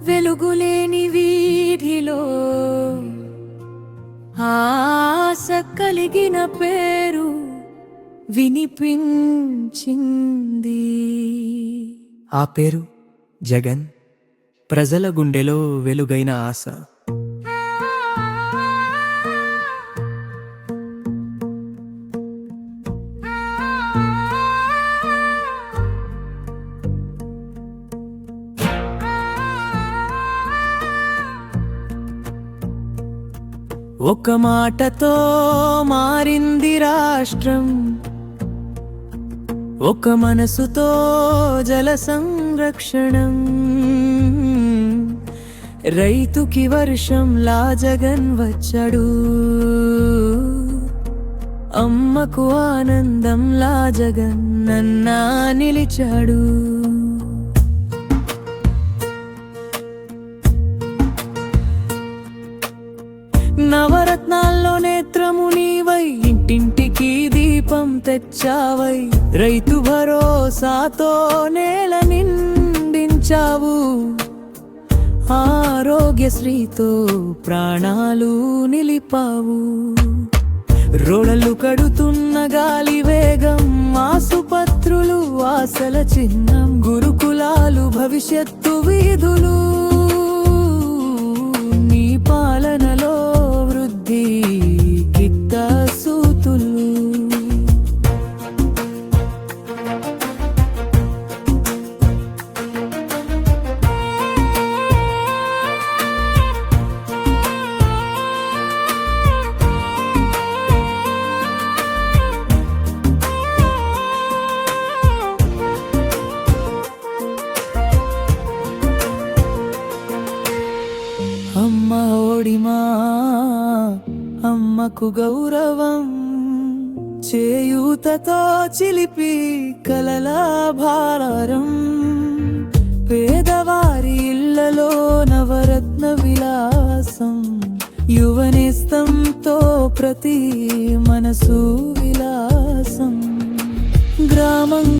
వెలుగులేని వీధిలో ఆశ కలిగిన పేరు వినిపించింది. ఆ పేరు జగన్, ప్రజల గుండెలో వెలుగైన ఆశ. ఒక మాటతో మారింది రాష్ట్రం, ఒక మనసుతో జల సంరక్షణం. రైతుకి వర్షంలా జగన్ వచ్చాడు, అమ్మకు ఆనందంలా జగన్ అన్నా నిలిచాడు. నవరత్నాల్లో నేత్రము నీవై, ఇంటింటికి దీపం తెచ్చావై. రైతు భరోసాతో నేల నిండించావు, ఆరోగ్యశ్రీతో ప్రాణాలు నిలిపావు. రోడలు కడుతున్న గాలి వేగం, ఆసుపత్రులు ఆశల చిహ్నం. గురుకులాలు భవిష్యత్తు వీధులు, నీ పాలనలో వృద్ధి కిత్తసూతులు. అమ్మ ఓడిమా, అమ్మకు గౌరవం. చేయూతతో చిలిపి కలల భారం, పేదవారి ఇళ్లలో నవరత్న విలాసం. యువనేస్తంతో ప్రతి మనసు విలాసం.